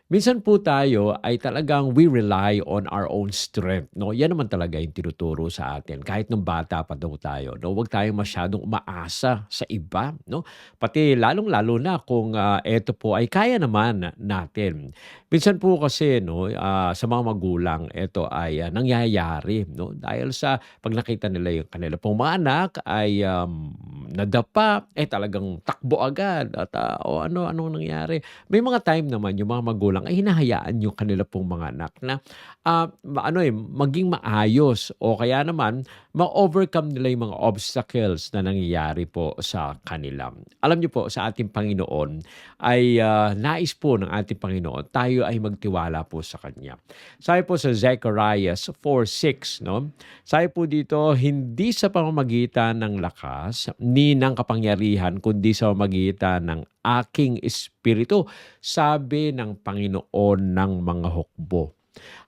Minsan po tayo ay talagang we rely on our own strength, 'no? Yan naman talaga yung tinuturo sa atin kahit nung bata pa daw tayo, 'no? Huwag tayong masyadong umaasa sa iba, 'no? Pati lalong-lalo na kung, eto po ay kaya naman natin. Minsan po kasi 'no, sa mga magulang eto ay, nangyayari 'no, dahil sa 'pag nakita nila yung kanila pong mga anak ay, nadapa, talagang takbo agad at, "O ano, anong nangyari?" May mga time naman yung mga magulang ay hinahayaan yung kanila pong mga anak na, maging maayos o kaya naman ma-overcome nila yung mga obstacles na nangyayari po sa kanila. Alam niyo po sa ating Panginoon ay, nais po ng ating Panginoon tayo ay magtiwala po sa Kanya. Sabi po sa Zechariah 4:6 'no, sabi po dito, "Hindi sa pamamagitan ng lakas ni ng kapangyarihan kundi sa pamamagitan ng aking espiritu, sabi ng Panginoon ng mga hukbo."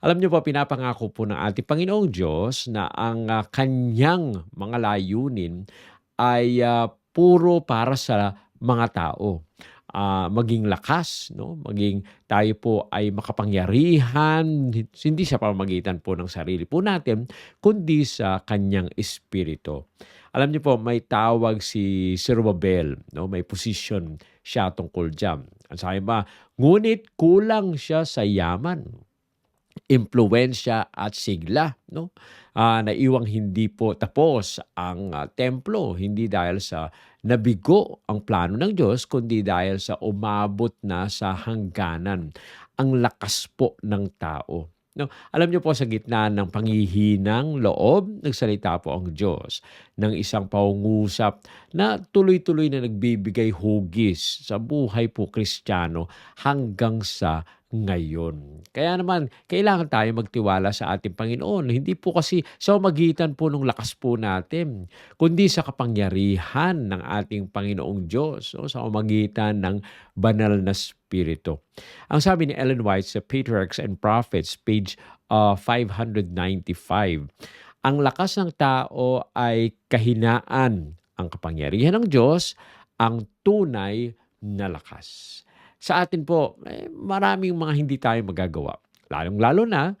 Alam niyo po, pinapangako po ng ating Panginoong Diyos na ang, kanyang mga layunin ay, puro para sa mga tao. Maging lakas 'no, maging tayo po ay makapangyarihan, hindi sa pamamagitan po ng sarili po natin, kundi sa kanyang espiritu. Alam niyo po, may tawag si Zerubbabel 'no, may position siya tungkol diyan. Ang sabi ba, ngunit kulang siya sa yaman, impluwensiya at sigla 'no. Naiwang hindi po tapos ang, templo, hindi dahil sa nabigo ang plano ng Diyos kundi dahil sa umabot na sa hangganan ang lakas po ng tao 'no. Alam niyo po, sa gitna ng panghihinang loob, nagsalita po ang Diyos ng isang pangungusap na tuloy-tuloy na nagbibigay hugis sa buhay po Kristiyano hanggang sa ngayon. Kaya naman kailangan tayo magtiwala sa ating Panginoon. Hindi po kasi sa magitan po ng lakas po natin, kundi sa kapangyarihan ng ating Panginoong Diyos, no? Sa magitan ng banal na Espiritu. Ang sabi ni Ellen White sa Patriarchs and Prophets, page 595, ang lakas ng tao ay kahinaan, ang kapangyarihan ng Diyos ang tunay na lakas. Sa atin po, maraming mga hindi tayo magagawa. Lalong-lalo na,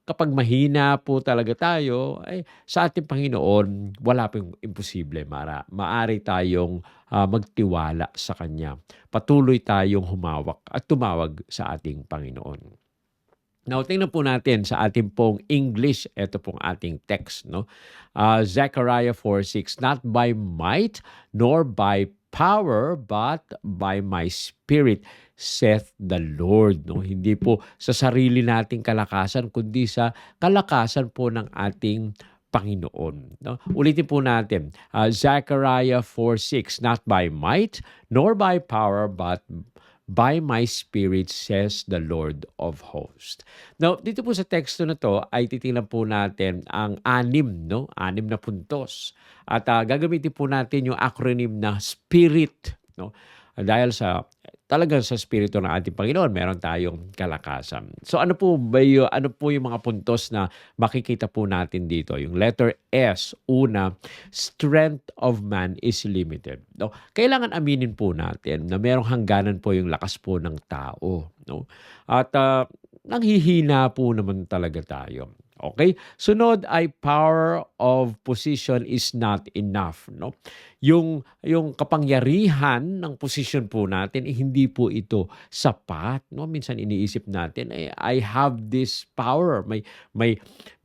kapag mahina po talaga tayo, sa ating Panginoon wala pong imposible. Maaari tayong, magtiwala sa Kanya. Patuloy tayong humawak at tumawag sa ating Panginoon. Now, tingnan po natin sa ating pong English, ito pong ating text, no? Zechariah 4:6, "Not by might nor by power, but by my spirit, saith the Lord." No? Hindi po sa sarili nating kalakasan, kundi sa kalakasan po ng ating Panginoon. No? Ulitin po natin, Zechariah 4:6, "Not by might nor by power, but by my spirit, says the Lord of hosts." Now, dito po sa teksto na to ay titingnan po natin ang anim, no? Anim na puntos. At gagamitin po natin yung acronym na SPIRIT, no? Dahil sa talagang sa espiritu ng ating Panginoon, meron tayong kalakasan. So ano po yung mga puntos na makikita po natin dito? Yung letter S, una, strength of man is limited. No? Kailangan aminin po natin na merong hangganan po yung lakas po ng tao. No? At nanghihina po naman talaga tayo. Okay? Sunod ay power of position is not enough, no? Yung kapangyarihan ng posisyon po natin, hindi po ito sapat, no? Minsan iniisip natin, I have this power,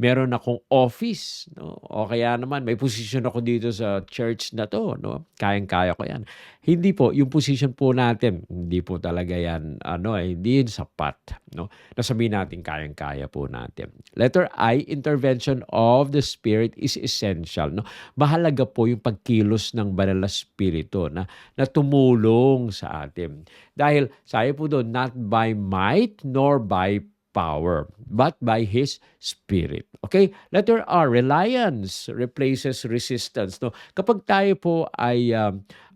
meron akong office, no? O kaya naman may posisyon ako dito sa church na 'to, no? Kayang-kaya ko 'yan. Hindi po, yung position po natin, hindi po talaga 'yan hindi 'yun sapat, no? Na sabihin natin kayang-kaya po natin. Letter I, intervention of the Spirit is essential, no? Mahalaga po yung pagkilos ng banal na espiritu na tumulong sa atin. Dahil sabi po doon, not by might nor by power, but by His Spirit. Okay? Letter R, reliance replaces resistance. No? Kapag tayo po ay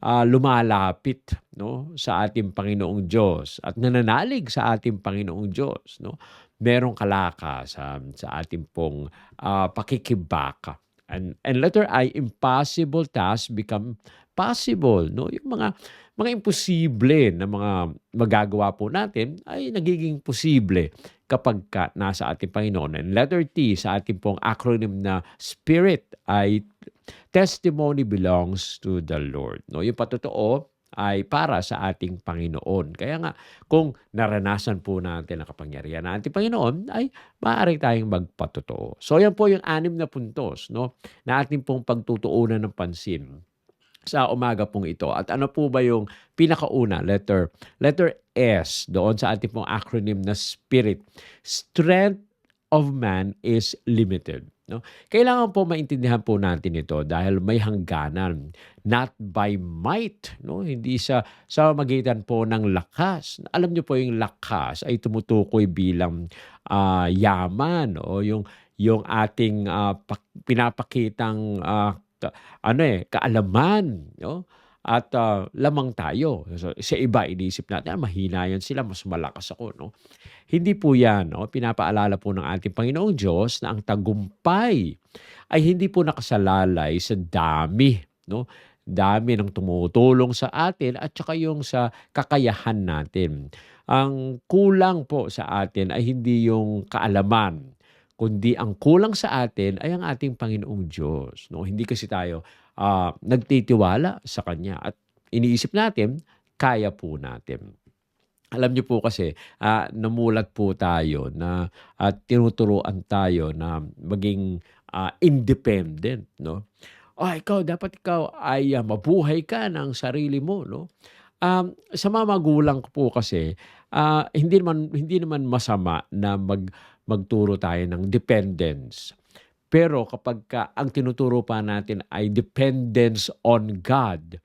lumalapit, no, sa ating Panginoong Diyos at nananalig sa ating Panginoong Diyos, no, merong kalakasan sa ating pong pakikibaka. And letter I, impossible tasks become possible. No? Yung mga mga imposible na mga magagawa po natin ay nagiging posible kapagka nasa ating Panginoon. And letter T sa ating pong acronym na SPIRIT ay testimony belongs to the Lord. No, yung patotoo ay para sa ating Panginoon. Kaya nga, kung naranasan po natin ang kapangyarihan ng ating Panginoon, ay maaari tayong magpatotoo. So, yan po yung 6 na puntos, no, na ating pong pagtutuunan ng pansin sa umaga pong ito. At ano po ba yung pinakauna? Letter S, doon sa ating pong acronym na SPIRIT. Strength of man is limited. No? Kailangan po maintindihan po natin ito dahil may hangganan. Not by might. No? Hindi sa magitan po ng lakas. Alam niyo po yung lakas ay tumutukoy bilang yaman o yung ating pinapakitang kaalaman, no? At lamang tayo. So, sa iba, iniisip natin, mahina yan sila, mas malakas ako. No? Hindi po yan. No? Pinapaalala po ng ating Panginoong Diyos na ang tagumpay ay hindi po nakasalalay sa dami. No? Dami ng tumutulong sa atin at saka yung sa kakayahan natin. Ang kulang po sa atin ay hindi yung kaalaman, kundi ang kulang sa atin ay ang ating Panginoong Diyos. No? Hindi kasi tayo nagtitiwala sa Kanya at iniisip natin, kaya po natin. Alam niyo po kasi, namulat po tayo na tinuturuan tayo na maging independent. No? Dapat ikaw ay mabuhay ka ng sarili mo. No? Sa mga magulang ko po kasi, hindi naman masama na magturo tayo ng dependence. Pero kapag ang tinuturo pa natin ay dependence on God,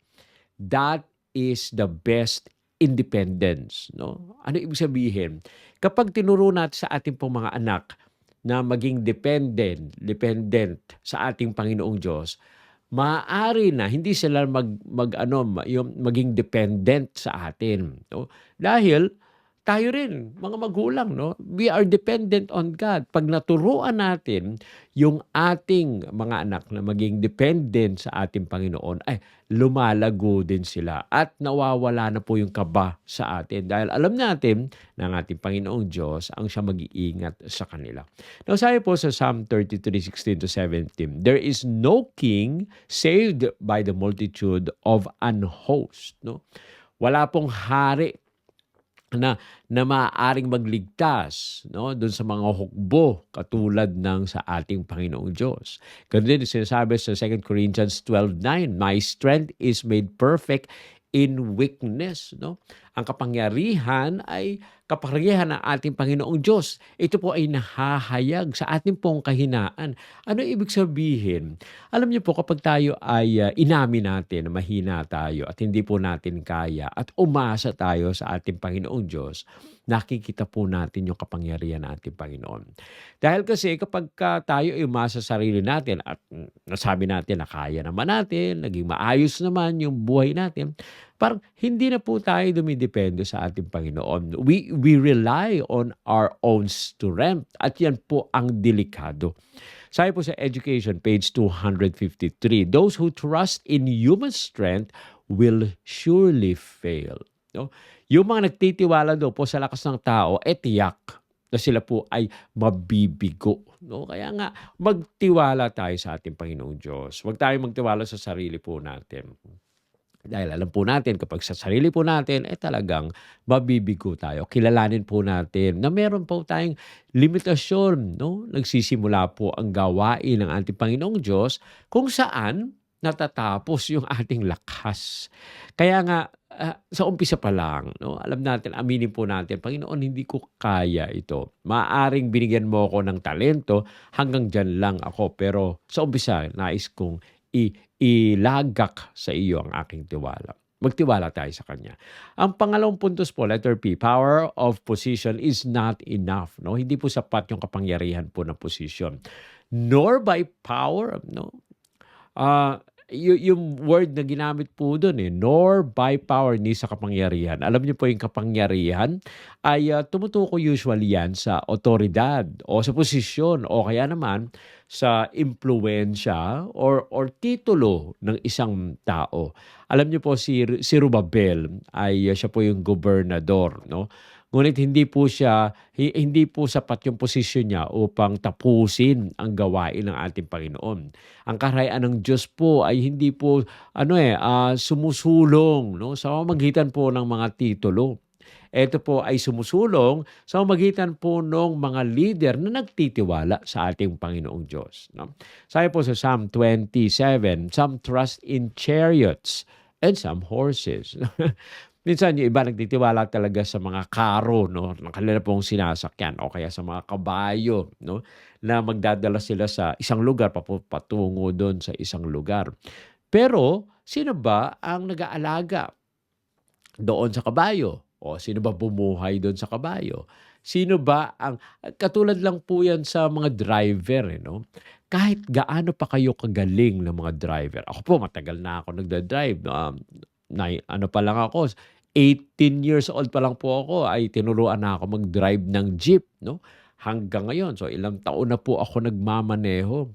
that is the best independence. No? Ano ibig sabihin? Kapag tinuro natin sa ating pong mga anak na maging dependent sa ating Panginoong Diyos, maaari na hindi sila maging dependent sa atin. No? Dahil tayo rin, mga magulang, no? We are dependent on God. Pag naturuan natin yung ating mga anak na maging dependent sa ating Panginoon, ay lumalago din sila at nawawala na po yung kaba sa atin. Dahil alam natin na ang ating Panginoong Diyos ang siya mag-iingat sa kanila. Now, sabi po sa Psalm 33:16-17, there is no king saved by the multitude of an host. No? Wala pong hari na maaaring magligtas, no, doon sa mga hukbo katulad ng sa ating Panginoong Diyos. Ganun din sinasabi sa 2 Corinthians 12:9, my strength is made perfect in weakness. No? Ang kapangyarihan ay kapangyarihan ng ating Panginoong Diyos. Ito po ay nahahayag sa ating pong kahinaan. Ano ibig sabihin? Alam niyo po, kapag tayo ay inamin natin na mahina tayo at hindi po natin kaya at umasa tayo sa ating Panginoong Diyos, nakikita po natin yung kapangyarihan ng ating Panginoon. Dahil kasi kapag tayo ay umasa sa sarili natin at nasabi natin na kaya naman natin, naging maayos naman yung buhay natin, parang hindi na po tayo dumidepende sa ating Panginoon. We rely on our own strength at yan po ang delikado. Sabi po sa Education, page 253, those who trust in human strength will surely fail. No? Yung mga nagtitiwala daw po sa lakas ng tao, tiyak na sila po ay mabibigo. No? Kaya nga, magtiwala tayo sa ating Panginoong Diyos. Huwag tayo magtiwala sa sarili po natin. Dahil alam po natin, kapag sa sarili po natin, talagang mabibigo tayo. Kilalanin po natin na meron po tayong limitasyon. No? Nagsisimula po ang gawain ng ating Panginoong Diyos kung saan natatapos yung ating lakas. Kaya nga, sa umpisa pa lang, no, alam natin, aminin po natin, Panginoon, hindi ko kaya ito. Maaring binigyan mo ako ng talento, hanggang dyan lang ako. Pero sa umpisa, nais kong ilagak sa iyo ang aking tiwala. Magtiwala tayo sa Kanya. Ang pangalawang puntos po, letter P, power of position is not enough. No? Hindi po sapat yung kapangyarihan po ng position. Nor by power, no? yung word na ginamit po dun, nor by power ni sa kapangyarihan. Alam niyo po yung kapangyarihan ay, tumutukoy usually yan sa otoridad o sa posisyon o kaya naman sa impluwensiya or titulo ng isang tao. Alam niyo po si Zerubbabel ay, siya po yung gobernador, 'no? Ngunit hindi po sapat yung posisyon niya upang tapusin ang gawain ng ating Panginoon. Ang kaharian ng Diyos po ay hindi po sumusulong 'no, sa pamamagitan po ng mga titulo. Ito po ay sumusulong sa pamamagitan po ng mga leader na nagtitiwala sa ating Panginoong Diyos, 'no. Sabi po sa Psalm 27, "Some trust in chariots and some horses." Minsan yung iba nagtitiwala talaga sa mga karo 'no, ng kanila pong sinasakyan o kaya sa mga kabayo 'no, na magdadala sila sa isang lugar patungo dun sa isang lugar. Pero sino ba ang nag-aalaga doon sa kabayo? O sino ba bumuhay doon sa kabayo? Sino ba ang katulad lang po 'yan sa mga driver, 'no? Kahit gaano pa kayo kagaling na mga driver. Ako po matagal na ako nagda-drive, ano pa lang ako, 18 years old pa lang po ako ay tinuruan na ako mag-drive ng jeep, 'no? Hanggang ngayon, so ilang taon na po ako nagmamaneho.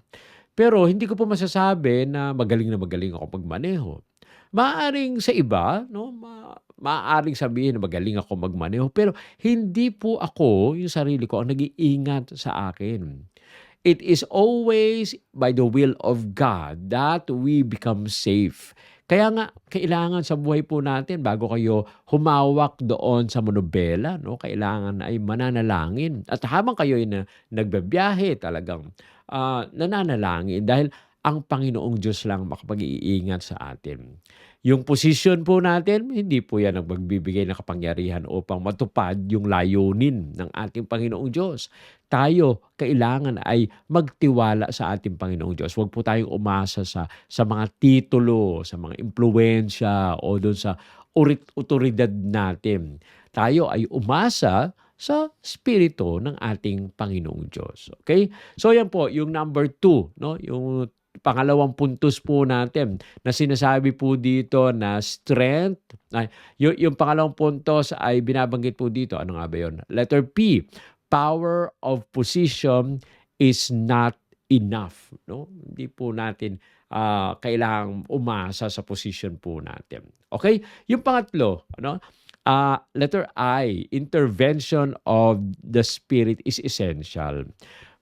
Pero hindi ko po masasabi na magaling ako magmaneho. Maaaring sa iba 'no, maaaring sabihin na magaling ako magmaneho, pero hindi po ako, yung sarili ko ang nag-iingat sa akin. It is always by the will of God that we become safe. Kaya nga kailangan sa buhay po natin bago kayo humawak doon sa monobela 'no, kailangan ay mananalangin at habang kayo'y nagbibiyahe talagang, nananalangin dahil ang Panginoong Diyos lang makapag-iingat sa atin. Yung posisyon po natin, hindi po yan ang magbibigay ng kapangyarihan upang matupad yung layunin ng ating Panginoong Diyos. Tayo kailangan ay magtiwala sa ating Panginoong Diyos. Huwag po tayong umasa sa mga titulo, sa mga impluwensya o doon sa otoridad natin. Tayo ay umasa sa Espiritu ng ating Panginoong Diyos. Okay? So yan po, yung number 2, no? Yung pangalawang puntos po natin na sinasabi po dito na strength. Yung pangalawang puntos ay binabanggit po dito. Ano nga ba yun? Letter P, power of position is not enough. No? Hindi po natin kailangang umasa sa position po natin. Okay? Yung pangatlo, ano? Letter I, intervention of the Spirit is essential.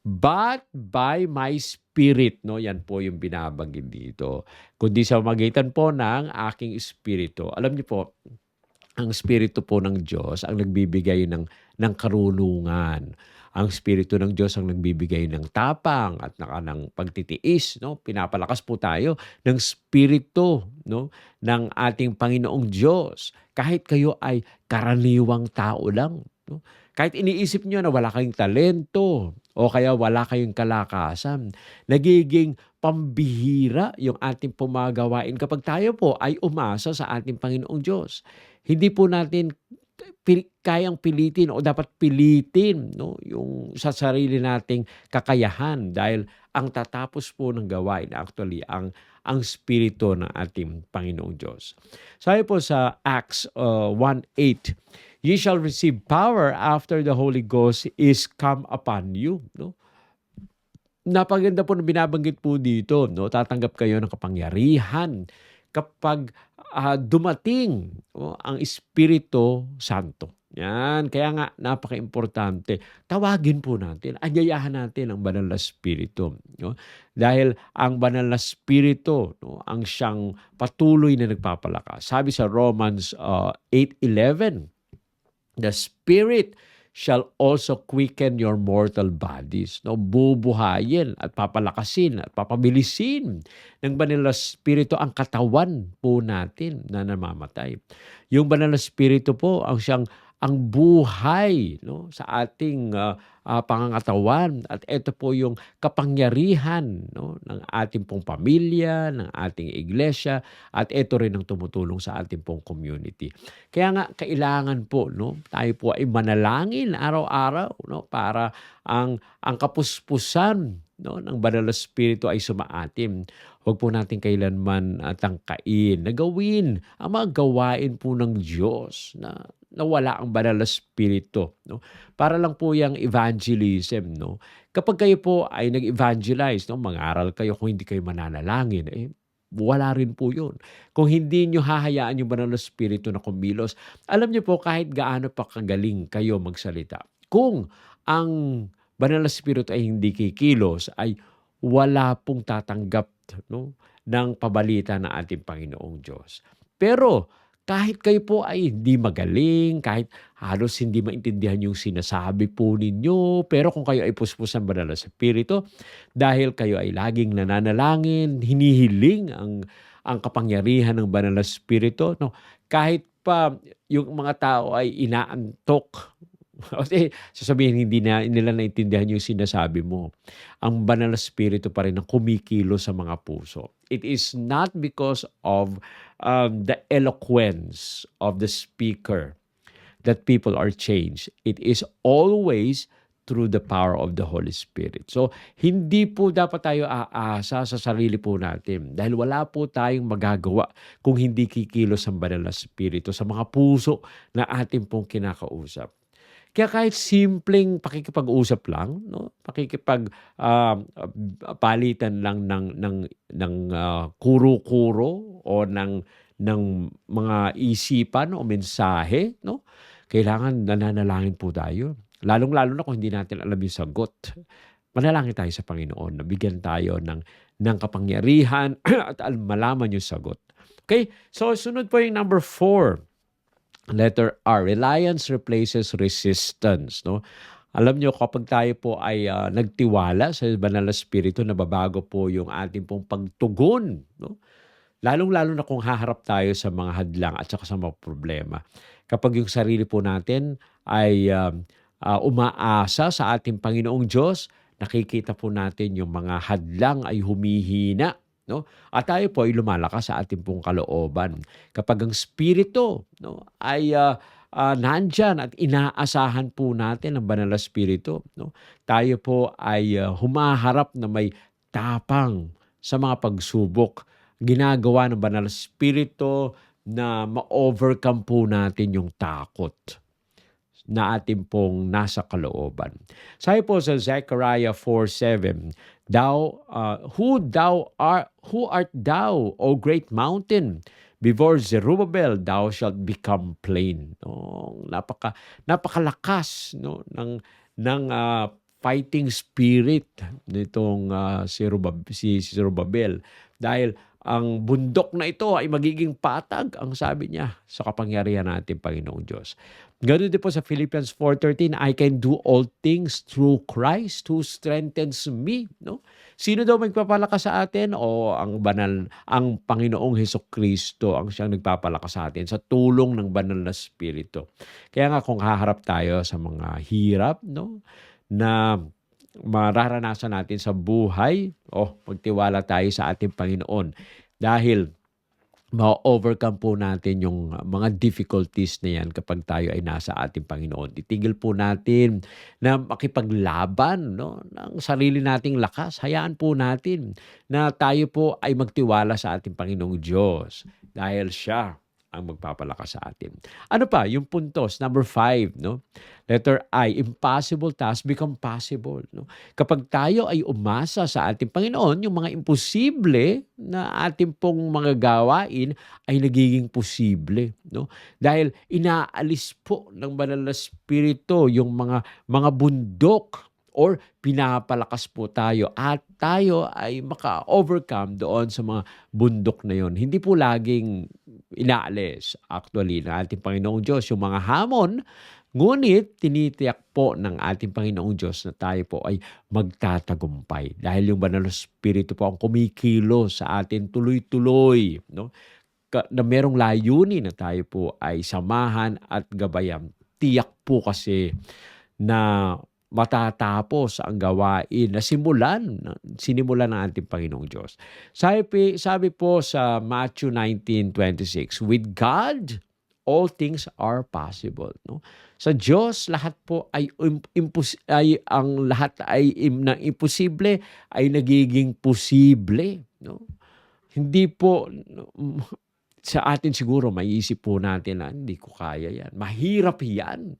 But by my spirit, no, yan po yung binabanggit dito. Kundi sa pamamagitan po ng aking espiritu. Alam niyo po, ang espiritu po ng Diyos ang nagbibigay ng karunungan. Ang espiritu ng Diyos ang nagbibigay ng tapang at ng pagtitiis, no? Pinapalakas po tayo ng espiritu, no, ng ating Panginoong Diyos. Kahit kayo ay karaniwang tao lang, no? Kahit iniisip niyo na wala kayong talento o kaya wala kayong kalakasan, nagiging pambihira yung ating pumagawain kapag tayo po ay umasa sa ating Panginoong Diyos. Hindi po natin kayang pilitin o dapat pilitin, no, yung sa sarili nating kakayahan dahil ang tatapos po ng gawain actually ang spirito ng ating Panginoong Diyos. Sabi po sa Acts 1:8, "Ye shall receive power after the Holy Ghost is come upon you." No? Napaganda po na binabanggit po dito, no? Tatanggap kayo ng kapangyarihan kapag dumating ang Espiritu Santo. Yan. Kaya nga, napaka-importante. Tawagin po natin, anyayahan natin ang banal na Espiritu. No? Dahil ang banal na Espiritu, no, ang siyang patuloy na nagpapalakas. Sabi sa Romans 8:11, "The Spirit shall also quicken your mortal bodies." No, bubuhayin at papalakasin at papabilisin ng banal na Espiritu ang katawan po natin na namamatay. Yung banal na Espiritu po ang buhay, no, sa ating pangangatawan at ito po yung kapangyarihan, no, ng ating pong pamilya, ng ating iglesia at ito rin ang tumutulong sa ating pong community. Kaya nga kailangan po, no, tayo po ay manalangin araw-araw, no, para ang kapuspusan no, ng Banal na Espiritu ay sumaatim. Huwag po natin kailanman tangkain na gawin ang mga gawain po ng Diyos na nawala ang Banal na Espiritu. No? Para lang po yung evangelism. No? Kapag kayo po ay nag-evangelize, no, mag-aral kayo kung hindi kayo mananalangin, wala rin po yun. Kung hindi nyo hahayaan yung Banal na Espiritu na kumilos, alam nyo po kahit gaano pa kagaling kayo magsalita, kung ang Banal na Espiritu ay hindi kikilos, ay wala pong tatanggap, no, ng pabalita ng ating Panginoong Diyos. Pero kahit kayo po ay hindi magaling, kahit halos hindi maintindihan yung sinasabi po ninyo, pero kung kayo ay puspusan Banal na Espiritu, dahil kayo ay laging nananalangin, hinihiling ang kapangyarihan ng Banal na Espiritu, no? Kahit pa yung mga tao ay inaantok, kasi sasabihin hindi na nila naintindihan yung sinasabi mo. Ang Banal na Espiritu pa rin ang kumikilos sa mga puso. It is not because of the eloquence of the speaker that people are changed. It is always through the power of the Holy Spirit. So, hindi po dapat tayo aasa sa sarili po natin dahil wala po tayong magagawa kung hindi kikilos ang Banal na Espiritu sa mga puso na ating pong kinakausap. Kaya kahit simpleng pakikipag-usap lang, no, palitan lang ng kuro-kuro o ng mga isipan o mensahe, no, kailangan nananalangin po tayo. Lalong-lalo na kung hindi natin alam yung sagot. Manalangin tayo sa Panginoon, nabigyan tayo ng kapangyarihan at malaman yung sagot. Okay, so sunod po yung number 4. Letter R, reliance replaces resistance. No? Alam nyo, kapag tayo po ay nagtiwala sa Banal na Espiritu, nababago po yung ating pong pagtugon. No? Lalong-lalo na kung haharap tayo sa mga hadlang at saka sa mga problema. Kapag yung sarili po natin ay umaasa sa ating Panginoong Diyos, nakikita po natin yung mga hadlang ay humihina. No? At tayo po ay lumalakas sa ating pong kalooban. Kapag ang Espiritu, no, ay nandyan at inaasahan po natin ang Banal na Espiritu, no, tayo po ay humaharap na may tapang sa mga pagsubok. Ginagawa ng Banal na Espiritu na ma-overcome po natin yung takot na ating pong nasa kalooban. Sabi po sa Zechariah 4:7, who art thou, O great mountain? Before Zerubbabel, thou shalt become plain. No, napakalakas, no, ng fighting spirit nitong si Zerubbabel. Dahil ang bundok na ito ay magiging patag, ang sabi niya sa kapangyarihan natin Panginoong Diyos. Ganun din po sa Philippians 4:13, I can do all things through Christ who strengthens me. No? Sino daw magpapalakas sa atin? O ang Panginoong Hesukristo ang siyang nagpapalakas sa atin sa tulong ng Banal na Espiritu. Kaya nga kung haharap tayo sa mga hirap, no, na mararanasan natin sa buhay, magtiwala tayo sa ating Panginoon. Dahil ma-overcome po natin yung mga difficulties na yan kapag tayo ay nasa ating Panginoon. Itigil po natin na makipaglaban, no, ng sarili nating lakas. Hayaan po natin na tayo po ay magtiwala sa ating Panginoong Diyos dahil siya ang magpapalakas sa atin. Ano pa? Yung puntos, number 5, no? Letter I, impossible task become possible. No? Kapag tayo ay umasa sa ating Panginoon, yung mga imposible na ating pong mga gawain ay nagiging posible. No? Dahil inaalis po ng Banal na Espiritu yung mga bundok or pinapalakas po tayo at tayo ay maka-overcome doon sa mga bundok na yon. Hindi po laging inaalis actually ng ating Panginoong Diyos yung mga hamon, ngunit tinitiyak po ng ating Panginoong Diyos na tayo po ay magtatagumpay dahil yung Banal na Espiritu po ang kumikilos sa atin tuloy-tuloy, no? Na merong layunin na tayo po ay samahan at gabayan. Tiyak po kasi na matatapos ang gawain na sinimulan ng ating Panginoong Diyos. Sabi po sa Matthew 19:26, with God, all things are possible, no? Sa Diyos lahat po ay ang lahat ay na imposible ay nagiging posible, no? Hindi po sa atin siguro maiisip po natin na hindi ko kaya 'yan, mahirap 'yan.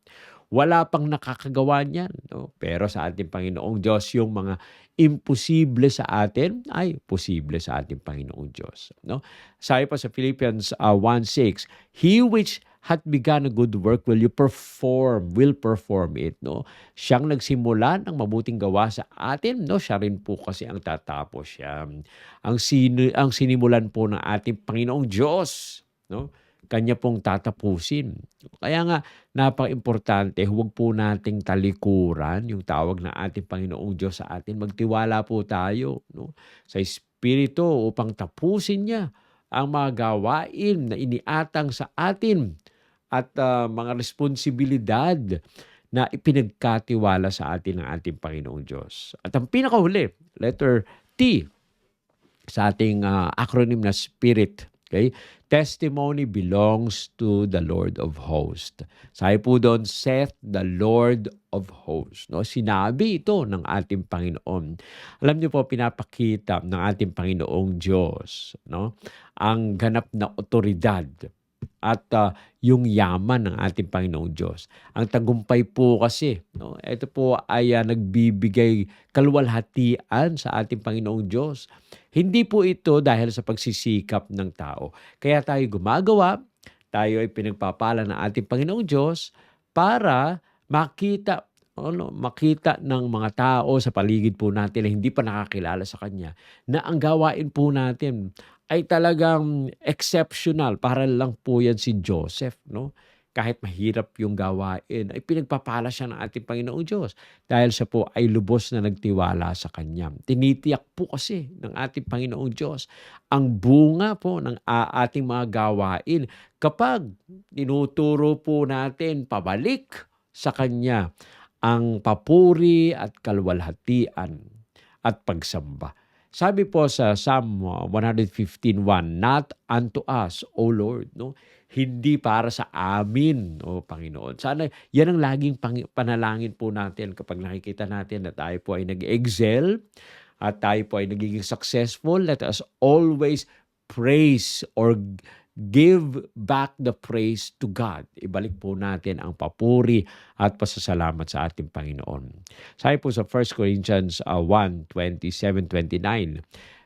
Wala pang nakakagawa niyan, no? Pero sa ating Panginoong Diyos yung mga imposible sa atin ay posible sa ating Panginoong Diyos, no? Sabi pa sa Philippians 1:6, "He which hath begun a good work will perform it," no? Siyang nagsimula ng mabuting gawa sa atin, no? Siya rin po kasi ang tatapos yan. Ang sinimulan po ng ating Panginoong Diyos, no? Kanya pong tatapusin. Kaya nga napakaimportante, huwag po nating talikuran yung tawag ng ating Panginoong Diyos sa atin. Magtiwala po tayo, no, sa Espiritu upang tapusin niya ang mga gawain na iniatang sa atin at mga responsibilidad na ipinagkatiwala sa atin ng ating Panginoong Diyos. At ang pinakahuli, letter T sa ating acronym na Spirit. Okay? Testimony belongs to the Lord of Hosts. Sabi po doon, saith the Lord of Hosts. No? Sinabi ito ng ating Panginoon. Alam niyo po, pinapakita ng ating Panginoong Diyos, no, ang ganap na otoridad at yung yaman ng ating Panginoong Diyos. Ang tagumpay po kasi, no, ito po ay nagbibigay kaluwalhatian sa ating Panginoong Diyos. Hindi po ito dahil sa pagsisikap ng tao. Kaya tayo gumagawa, tayo ay pinagpapala ng ating Panginoong Diyos para makita ng mga tao sa paligid po natin na hindi pa nakakilala sa Kanya na ang gawain po natin ay talagang exceptional. Para lang po yan si Joseph, no? Kahit mahirap yung gawain, ay pinagpapala siya ng ating Panginoong Diyos dahil siya po ay lubos na nagtiwala sa Kanya. Tinitiyak po kasi ng ating Panginoong Diyos ang bunga po ng ating mga gawain kapag tinuturo po natin pabalik sa Kanya ang papuri at kaluwalhatian at pagsamba. Sabi po sa Psalm 115:1, "Not unto us, O Lord," no? Hindi para sa amin, O Panginoon. Sana yan ang laging panalangin po natin kapag nakikita natin na tayo po ay nag-excel at tayo po ay nagiging successful. Let us always praise or give back the praise to God. Ibalik po natin ang papuri at pasasalamat sa ating Panginoon. Sabi po sa 1 Corinthians 1:27-29,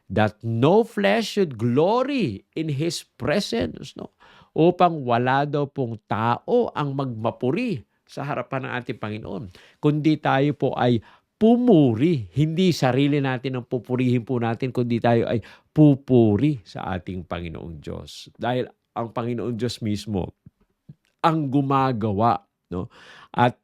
that no flesh should glory in His presence, no? Upang wala daw pong tao ang magmapuri sa harapan ng ating Panginoon. Kundi tayo po ay pumuri, hindi sarili natin ang pupurihin po natin, kundi tayo ay pupuri sa ating Panginoong Diyos. Dahil ang Panginoong Diyos mismo ang gumagawa, no? At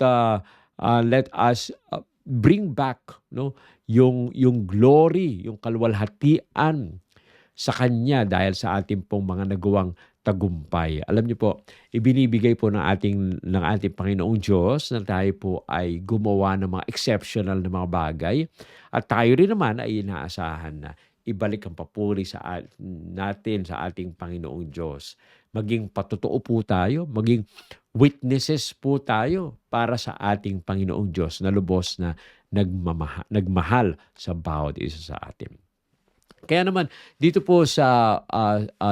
let us bring back, no, yung glory, yung kaluwalhatian sa Kanya dahil sa ating pong mga nagawang tagumpay. Alam niyo po, ibinibigay po ng ating Panginoong Diyos na tayo po ay gumawa ng mga exceptional na mga bagay at tayo rin naman ay inaasahan na ibalik ang papuri natin sa ating Panginoong Diyos. Maging patotoo po tayo, maging witnesses po tayo para sa ating Panginoong Diyos na lubos na nagmahal sa bawat isa sa atin. Kaya naman, dito po sa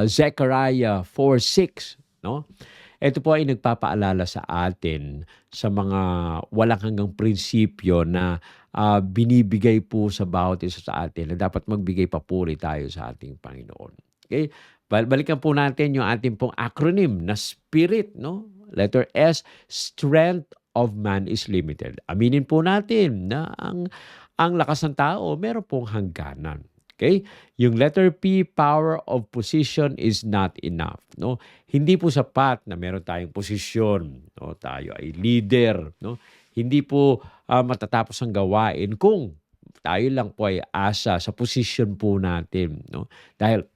Zechariah 4:6, no? Ito po ay nagpapaalala sa atin sa mga walang hanggang prinsipyo na binibigay po sa bawat isa sa atin na dapat magbigay papuri tayo sa ating Panginoon. Okay? Balikan po natin yung ating pong acronym na Spirit, no? Letter S, strength of man is limited. Aminin po natin na ang lakas ng tao meron pong hangganan. Okay? Yung letter P, power of position is not enough, no? Hindi po sapat na meron tayong posisyon, no? Tayo ay leader, no? Hindi po matatapos ang gawain kung tayo lang po ay asa sa position po natin, no? Dahil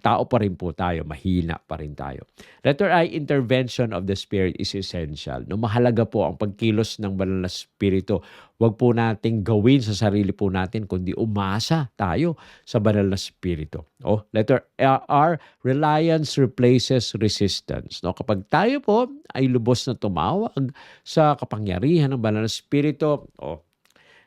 tao pa rin po tayo, mahina pa rin tayo. Letter I, intervention of the Spirit is essential. No, mahalaga po ang pagkilos ng banal na Espiritu. Huwag po nating gawin sa sarili po natin, kundi umasa tayo sa banal na Espiritu. Letter R, reliance replaces resistance. No, kapag tayo po ay lubos na tumawag sa kapangyarihan ng banal na Espiritu,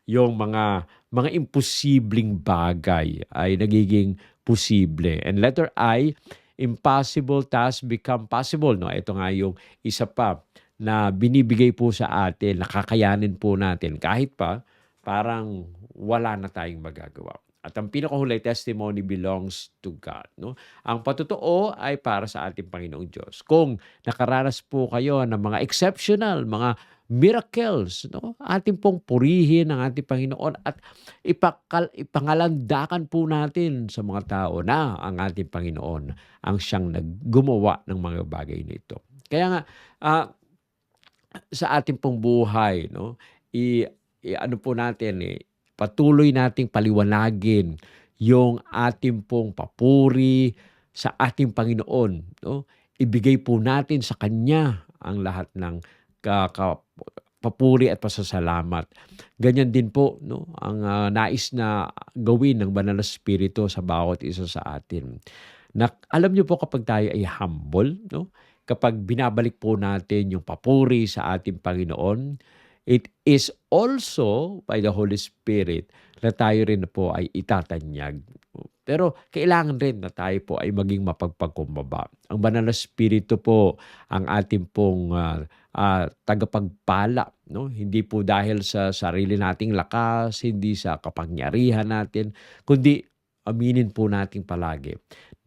yung mga imposibleng bagay ay nagiging posible. And letter I, impossible tasks become possible. No, ito nga yung isa pa na binibigay po sa atin, nakakayanin po natin kahit pa parang wala na tayong magagawa. At ang pinakahuli, testimony belongs to God. No? Ang patotoo ay para sa ating Panginoong Diyos. Kung nakaranas po kayo ng mga exceptional, mga miracles, no? Ating pong purihin ang ating Panginoon at ipangalandakan po natin sa mga tao na ang ating Panginoon ang siyang naggumawa ng mga bagay nito. Kaya nga, sa ating pong buhay, no, ano po natin, patuloy nating paliwanagin yung ating pong papuri sa ating Panginoon. No? Ibigay po natin sa Kanya ang lahat ng papuri at pasasalamat. Ganyan din po, no, ang nais na gawin ng Banal na Espiritu sa bawat isa sa atin. Alam niyo po, kapag tayo ay humble, no, kapag binabalik po natin yung papuri sa ating Panginoon, it is also by the Holy Spirit na tayo rin po ay itatanyag. Pero kailangan rin na tayo po ay maging mapagpakumbaba. Ang Banal na Espiritu po ang ating pong tagapagpala. No? Hindi po dahil sa sarili nating lakas, hindi sa kapangyarihan natin, kundi aminin po natin palagi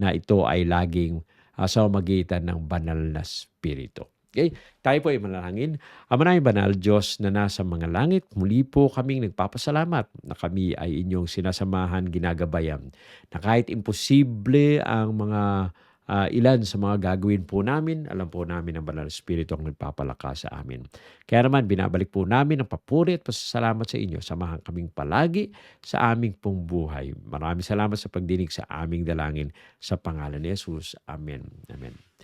na ito ay laging sa magitan ng Banal na Espiritu. Okay? Tayo po ay manalangin. Ama namin banal, Diyos na nasa mga langit, muli po kaming nagpapasalamat na kami ay inyong sinasamahan, ginagabayan. Na kahit imposible ang mga ilan sa mga gagawin po namin, alam po namin ang Banal na Espiritu ang nagpapalakas sa amin. Kaya naman, binabalik po namin ang papuri at pasasalamat sa inyo. Samahan kaming palagi sa aming pong buhay. Maraming salamat sa pagdinig sa aming dalangin sa pangalan ni Jesus. Amen. Amen.